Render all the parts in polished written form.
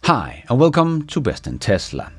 Hi, and welcome to Best in Tesla.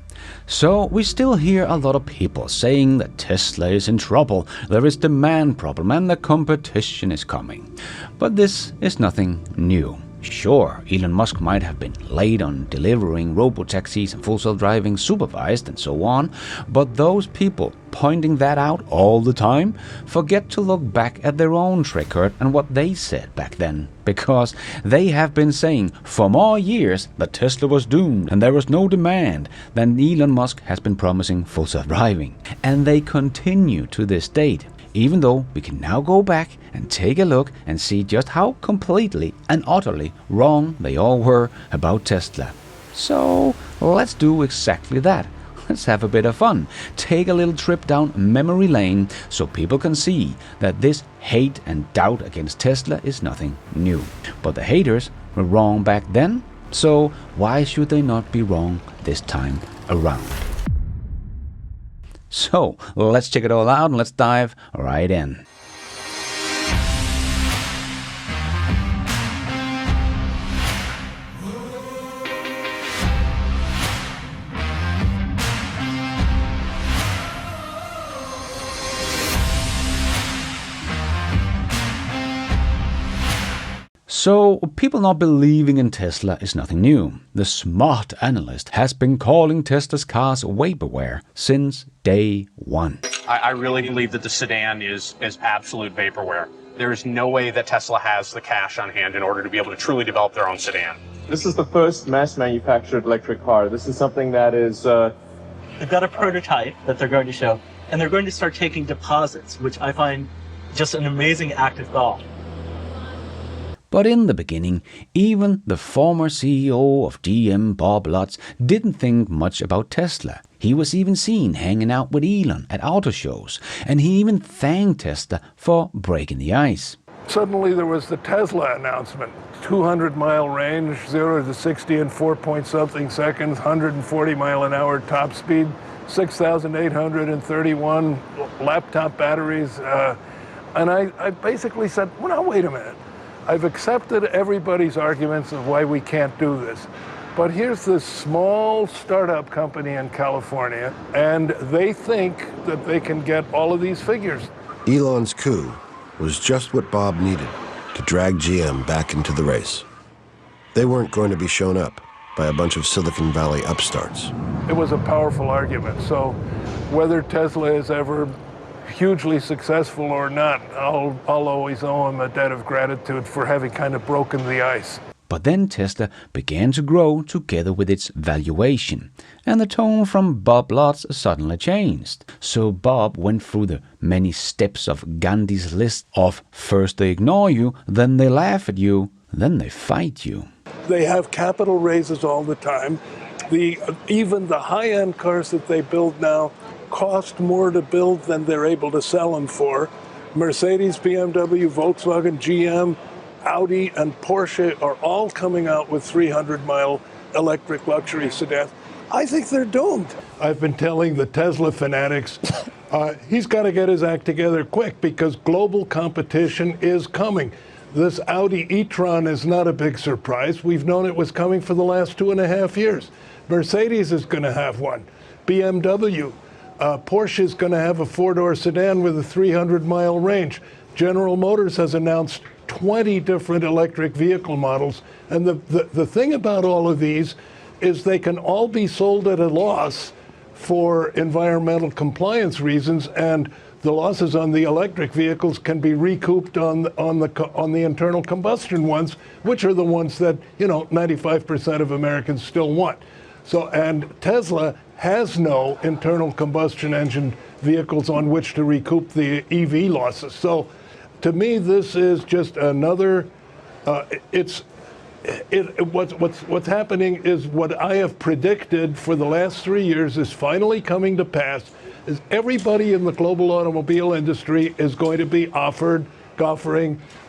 So, we still hear a lot of people saying that Tesla is in trouble, there is demand problem and the competition is coming. But this is nothing new. Sure, Elon Musk might have been late on delivering robotaxis and full self-driving supervised and so on, but those people pointing that out all the time forget to look back at their own record and what they said back then, because they have been saying for more years that Tesla was doomed and there was no demand than Elon Musk has been promising full self-driving. And they continue to this date. Even though we can now go back and take a look and see just how completely and utterly wrong they all were about Tesla. So let's do exactly that. Let's have a bit of fun. Take a little trip down memory lane so people can see that this hate and doubt against Tesla is nothing new. But the haters were wrong back then, so why should they not be wrong this time around? So, let's check it all out and let's dive right in. So, people not believing in Tesla is nothing new. The smart analyst has been calling Tesla's cars Vaporware since day one. I really believe that the sedan is absolute vaporware. There is no way that Tesla has the cash on hand in order to be able to truly develop their own sedan. This is the first mass-manufactured electric car. This is something that is... They've got a prototype that they're going to show, and they're going to start taking deposits, which I find just an amazing act of God. But in the beginning, even the former CEO of GM, Bob Lutz, didn't think much about Tesla. He was even seen hanging out with Elon at auto shows, and he even thanked Tesla for breaking the ice. Suddenly there was the Tesla announcement. 200-mile range, 0 to 60 in 4-point-something seconds, 140-mile-an-hour top speed, 6,831 laptop batteries. And I basically said, well, now, wait a minute. I've accepted everybody's arguments of why we can't do this. But here's this small startup company in California, and they think that they can get all of these figures. Elon's coup was just what Bob needed to drag GM back into the race. They weren't going to be shown up by a bunch of Silicon Valley upstarts. It was a powerful argument. So whether Tesla is ever hugely successful or not, I'll always owe him a debt of gratitude for having kind of broken the ice. But then Tesla began to grow together with its valuation, and the tone from Bob Lutz suddenly changed. So Bob went through the many steps of Gandhi's list of first they ignore you, then they laugh at you, then they fight you. They have capital raises all the time. Even the high-end cars that they build now cost more to build than they're able to sell them for. Mercedes, BMW, Volkswagen, GM, Audi, and Porsche are all coming out with 300-mile electric luxury sedans. I think they're doomed. I've been telling the Tesla fanatics, he's got to get his act together quick because global competition is coming. This Audi e-tron is not a big surprise. We've known it was coming for the last 2.5 years. Mercedes is going to have one. BMW. Porsche is going to have a 4-door sedan with a 300-mile range. General Motors has announced 20 different electric vehicle models. And the thing about all of these is they can all be sold at a loss for environmental compliance reasons, and the losses on the electric vehicles can be recouped on the internal combustion ones, which are the ones that 95% of Americans still want. So, and Tesla has no internal combustion engine vehicles on which to recoup the EV losses. So, to me, this is just another. What's happening is what I have predicted for the last 3 years is finally coming to pass. Is everybody in the global automobile industry is going to be offering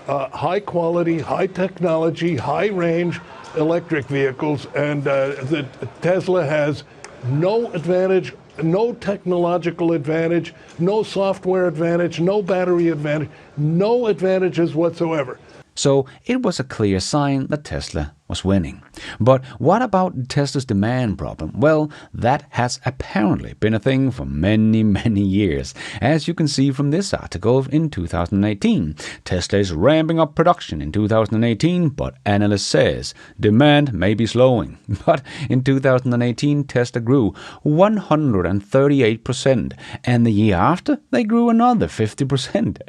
high quality, high technology, high range electric vehicles, and the Tesla has no advantage, no technological advantage, no software advantage, no battery advantage, no advantages whatsoever. So it was a clear sign that Tesla was winning. But what about Tesla's demand problem? Well, that has apparently been a thing for many, many years. As you can see from this article in 2018, Tesla is ramping up production in 2018, but analyst says demand may be slowing. But in 2018, Tesla grew 138%, and the year after, they grew another 50%.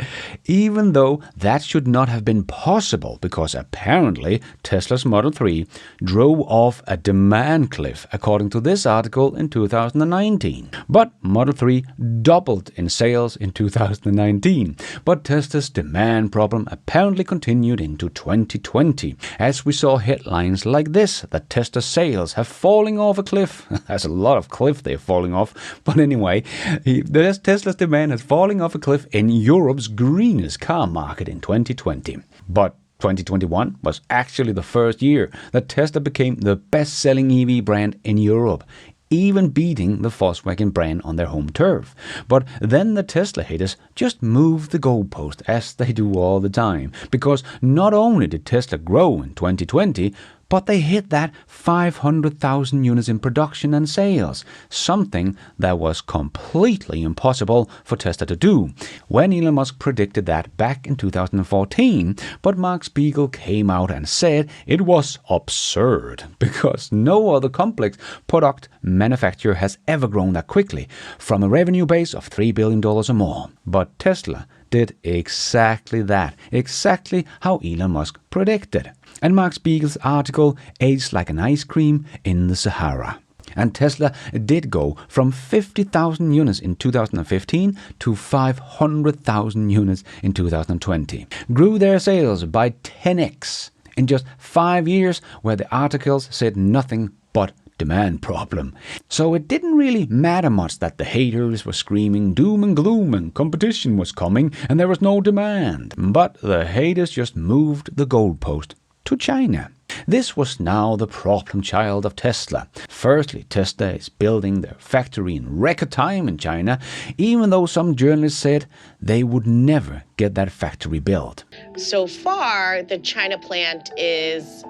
Even though that should not have been possible, because apparently Tesla's Model 3 drove off a demand cliff, according to this article in 2019. But Model 3 doubled in sales in 2019. But Tesla's demand problem apparently continued into 2020, as we saw headlines like this, that Tesla sales have fallen off a cliff. There's a lot of cliff they're falling off. But anyway, Tesla's demand has fallen off a cliff in Europe's greenest car market in 2020. But 2021 was actually the first year that Tesla became the best-selling EV brand in Europe, even beating the Volkswagen brand on their home turf. But then the Tesla haters just moved the goalpost, as they do all the time, because not only did Tesla grow in 2020, but they hit that 500,000 units in production and sales, something that was completely impossible for Tesla to do when Elon Musk predicted that back in 2014. But Mark Spiegel came out and said it was absurd, because no other complex product manufacturer has ever grown that quickly, from a revenue base of $3 billion or more. But Tesla did exactly that, exactly how Elon Musk predicted. And Mark Spiegel's article aged like an ice cream in the Sahara. And Tesla did go from 50,000 units in 2015 to 500,000 units in 2020. Grew their sales by 10x in just 5 years, where the articles said nothing but demand problem. So it didn't really matter much that the haters were screaming doom and gloom and competition was coming and there was no demand. But the haters just moved the goalpost to China. This was now the problem child of Tesla. Firstly, Tesla is building their factory in record time in China, even though some journalists said they would never get that factory built. So far, the China plant is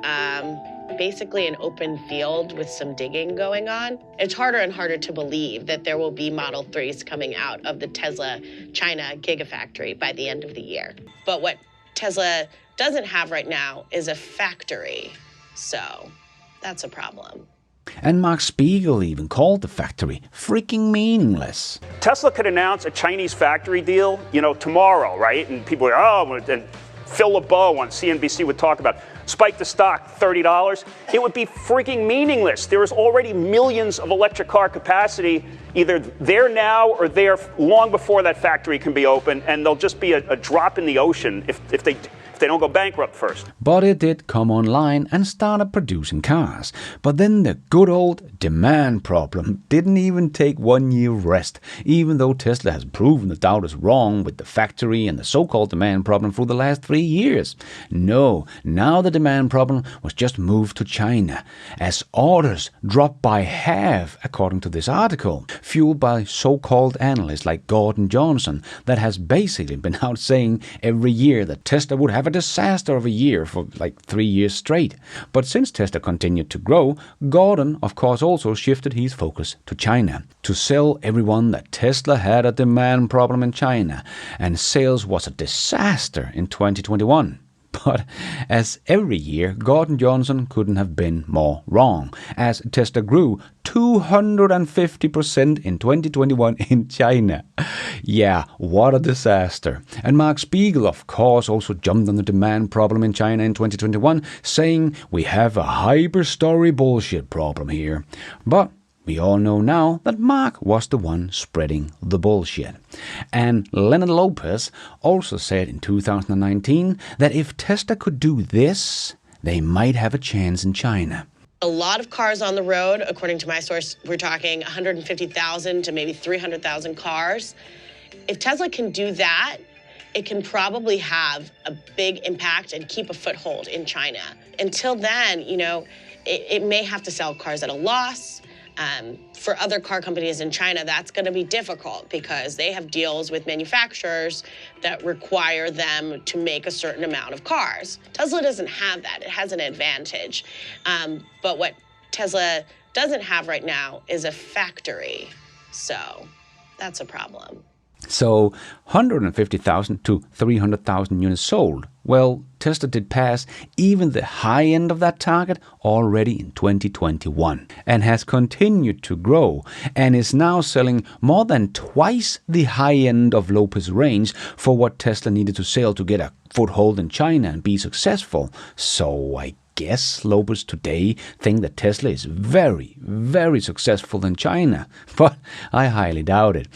basically an open field with some digging going on. It's harder and harder to believe that there will be Model 3s coming out of the Tesla China Gigafactory by the end of the year. But what Tesla doesn't have right now is a factory. So that's a problem. And Mark Spiegel even called the factory freaking meaningless. Tesla could announce a Chinese factory deal, tomorrow, right? And people are, and Phil LeBeau on CNBC would talk about spike the stock $30. It would be freaking meaningless. There is already millions of electric car capacity, either there now or there long before that factory can be open, and they'll just be a drop in the ocean if they don't go bankrupt first. But it did come online and started producing cars. But then the good old demand problem didn't even take 1 year rest, even though Tesla has proven the doubters wrong with the factory and the so-called demand problem for the last 3 years. No, now the demand problem was just moved to China, as orders dropped by half, according to this article, fueled by so-called analysts like Gordon Johnson, that has basically been out saying every year that Tesla would have a disaster of a year for like 3 years straight. But since Tesla continued to grow, Gordon, of course, also shifted his focus to China to sell everyone that Tesla had a demand problem in China, and sales was a disaster in 2021. But as every year, Gordon Johnson couldn't have been more wrong, as Tesla grew 250% in 2021 in China. Yeah, what a disaster. And Mark Spiegel, of course, also jumped on the demand problem in China in 2021, saying we have a hyper-story bullshit problem here. But we all know now that Mark was the one spreading the bullshit. And Leonard Lopez also said in 2019 that if Tesla could do this, they might have a chance in China. A lot of cars on the road. According to my source, we're talking 150,000 to maybe 300,000 cars. If Tesla can do that, it can probably have a big impact and keep a foothold in China. Until then, it may have to sell cars at a loss. For other car companies in China, that's going to be difficult because they have deals with manufacturers that require them to make a certain amount of cars. Tesla doesn't have that. It has an advantage. But what Tesla doesn't have right now is a factory. So that's a problem. So 150,000 to 300,000 units sold. Well, Tesla did pass even the high end of that target already in 2021 and has continued to grow and is now selling more than twice the high end of Lopez's range for what Tesla needed to sell to get a foothold in China and be successful. So I guess Lopez today think that Tesla is very, very successful in China, but I highly doubt it.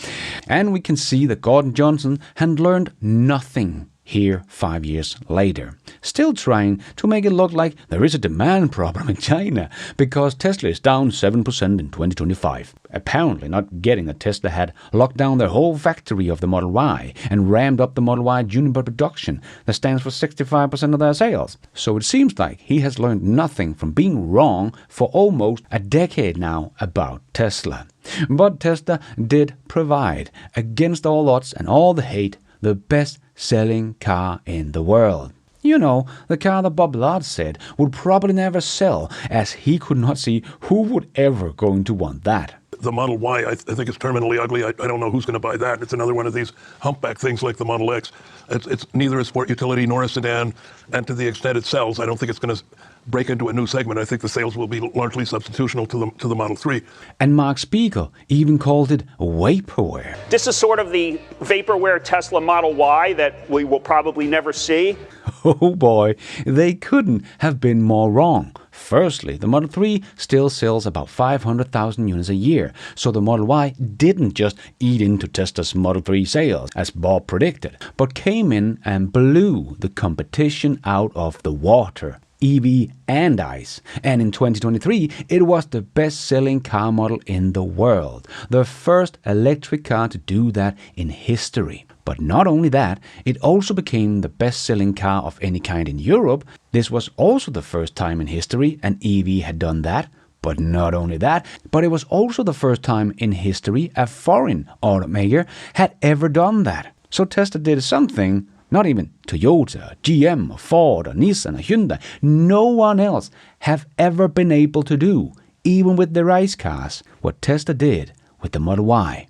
And we can see that Gordon Johnson had learned nothing here 5 years later, still trying to make it look like there is a demand problem in China because Tesla is down 7% in 2025. Apparently not getting that Tesla had locked down their whole factory of the Model Y and rammed up the Model Y Juniper production that stands for 65% of their sales. So it seems like he has learned nothing from being wrong for almost a decade now about Tesla. But Tesla did provide, against all odds and all the hate, the best-selling car in the world. You know, the car that Bob Lard said would probably never sell, as he could not see who would ever going to want that. The Model Y, I think it's terminally ugly. I don't know who's going to buy that. It's another one of these humpback things like the Model X. It's neither a sport utility nor a sedan, and to the extent it sells, I don't think it's going to break into a new segment. I think the sales will be largely substitutional to the Model 3. And Mark Spiegel even called it Vaporware. This is sort of the Vaporware Tesla Model Y that we will probably never see. Oh boy, they couldn't have been more wrong. Firstly, the Model 3 still sells about 500,000 units a year, so the Model Y didn't just eat into Tesla's Model 3 sales, as Bob predicted, but came in and blew the competition out of the water. EV and ICE. And in 2023, it was the best-selling car model in the world. The first electric car to do that in history. But not only that, it also became the best-selling car of any kind in Europe. This was also the first time in history an EV had done that. But not only that, but it was also the first time in history a foreign automaker had ever done that. So Tesla did something not even Toyota, GM, or Ford, or Nissan, or Hyundai, no one else have ever been able to do, even with their ICE cars, what Tesla did with the Model Y.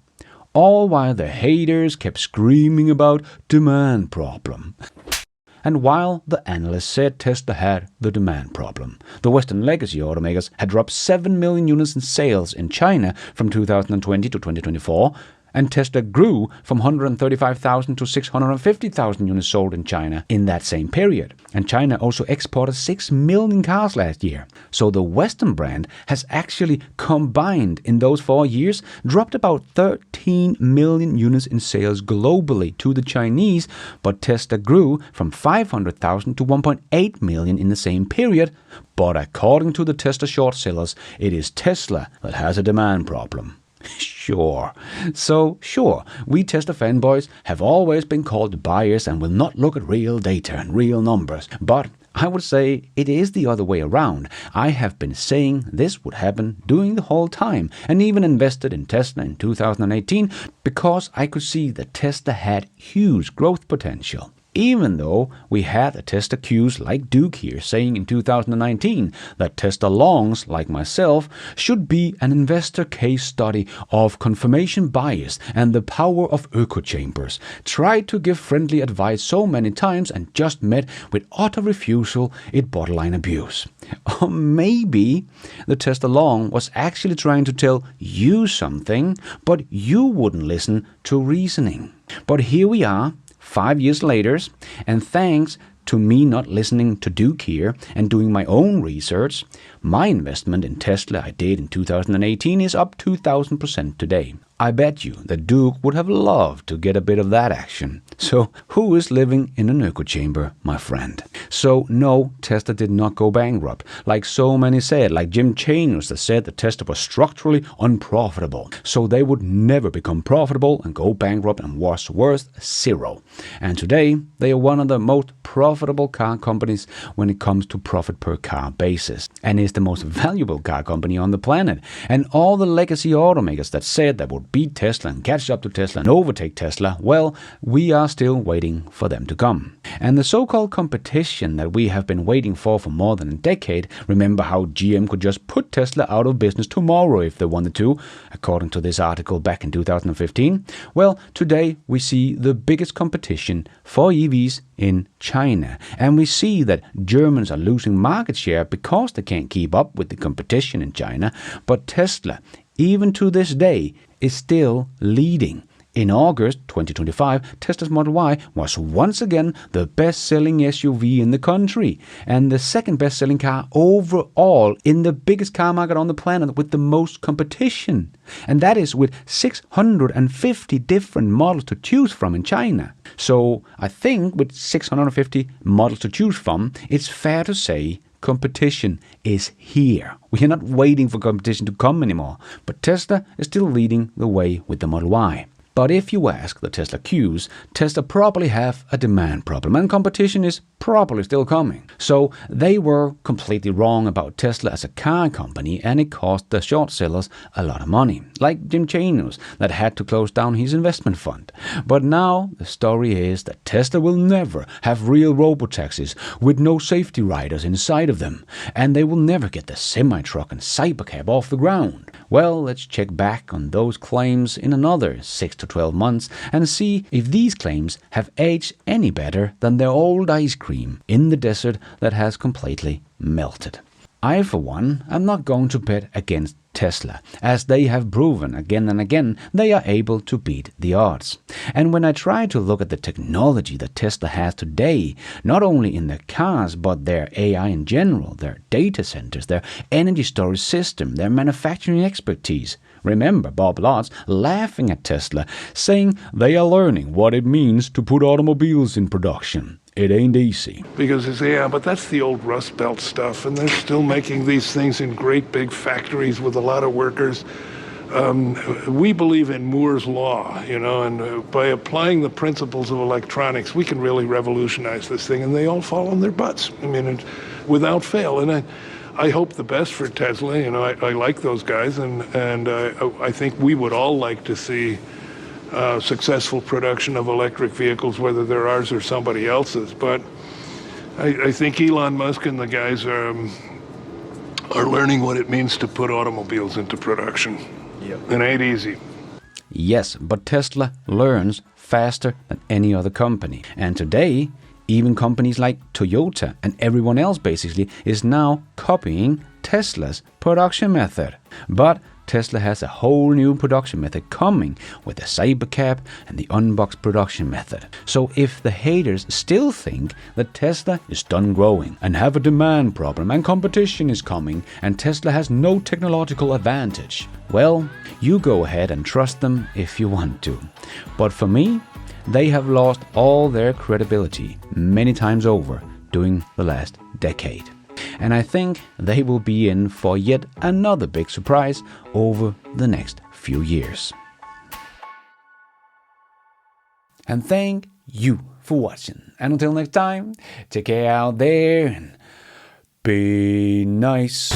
All while the haters kept screaming about demand problem. And while the analysts said Tesla had the demand problem, the Western legacy automakers had dropped 7 million units in sales in China from 2020 to 2024, and Tesla grew from 135,000 to 650,000 units sold in China in that same period. And China also exported 6 million cars last year. So the Western brand has actually combined in those 4 years dropped about 13 million units in sales globally to the Chinese, but Tesla grew from 500,000 to 1.8 million in the same period. But according to the Tesla short sellers, it is Tesla that has a demand problem. Sure. So, sure, we Tesla fanboys have always been called biased and will not look at real data and real numbers. But I would say it is the other way around. I have been saying this would happen during the whole time and even invested in Tesla in 2018 because I could see that Tesla had huge growth potential. Even though we had a Tesla Qs like Duke here saying in 2019 that Tesla longs, like myself, should be an investor case study of confirmation bias and the power of echo chambers, tried to give friendly advice so many times and just met with utter refusal, it borderline abuse. Or maybe the Tesla long was actually trying to tell you something, but you wouldn't listen to reasoning. But here we are, 5 years later, and thanks to me not listening to Duke here and doing my own research, my investment in Tesla I did in 2018 is up 2,000% today. I bet you that Duke would have loved to get a bit of that action. So who is living in an echo chamber, my friend? So no, Tesla did not go bankrupt, like so many said, like Jim Chanos that said that Tesla was structurally unprofitable. So they would never become profitable and go bankrupt and was worth zero. And today, they are one of the most profitable car companies when it comes to profit per car basis, and is the most valuable car company on the planet. And all the legacy automakers that said that would beat Tesla and catch up to Tesla and overtake Tesla, well, we are still waiting for them to come. And the so-called competition that we have been waiting for more than a decade, remember how GM could just put Tesla out of business tomorrow if they wanted to, according to this article back in 2015? Well, today we see the biggest competition for EVs in China, and we see that Germans are losing market share because they can't keep up with the competition in China, but Tesla, even to this day, is still leading. In August 2025, Tesla's Model Y was once again the best-selling SUV in the country and the second best-selling car overall in the biggest car market on the planet with the most competition. And that is with 650 different models to choose from in China. So I think with 650 models to choose from, it's fair to say competition is here. We are not waiting for competition to come anymore, but Tesla is still leading the way with the Model Y. But if you ask the Tesla Qs, Tesla probably have a demand problem and competition is probably still coming. So they were completely wrong about Tesla as a car company, and it cost the short sellers a lot of money, like Jim Chanos that had to close down his investment fund. But now the story is that Tesla will never have real robotaxis with no safety riders inside of them, and they will never get the semi-truck and cybercab off the ground. Well, let's check back on those claims in another 6 to 12 months and see if these claims have aged any better than their old ice cream in the desert that has completely melted. I, for one, am not going to bet against Tesla, as they have proven again and again they are able to beat the odds. And when I try to look at the technology that Tesla has today, not only in their cars, but their AI in general, their data centers, their energy storage system, their manufacturing expertise. Remember Bob Lutz laughing at Tesla, saying they are learning what it means to put automobiles in production. It ain't easy. Because they say, yeah, but that's the old Rust Belt stuff, and they're still making these things in great big factories with a lot of workers. We believe in Moore's Law, and by applying the principles of electronics, we can really revolutionize this thing, and they all fall on their butts. I mean, without fail. And I hope the best for Tesla. I like those guys, and I think we would all like to see successful production of electric vehicles, whether they're ours or somebody else's. But I think Elon Musk and the guys are learning what it means to put automobiles into production. Yep. It ain't easy. Yes, but Tesla learns faster than any other company. And today, even companies like Toyota and everyone else basically is now copying Tesla's production method. But Tesla has a whole new production method coming with the Cybercab and the unboxed production method. So if the haters still think that Tesla is done growing and have a demand problem and competition is coming and Tesla has no technological advantage, well, you go ahead and trust them if you want to. But for me, they have lost all their credibility many times over during the last decade. And I think they will be in for yet another big surprise over the next few years. And thank you for watching. And until next time, take care out there and be nice.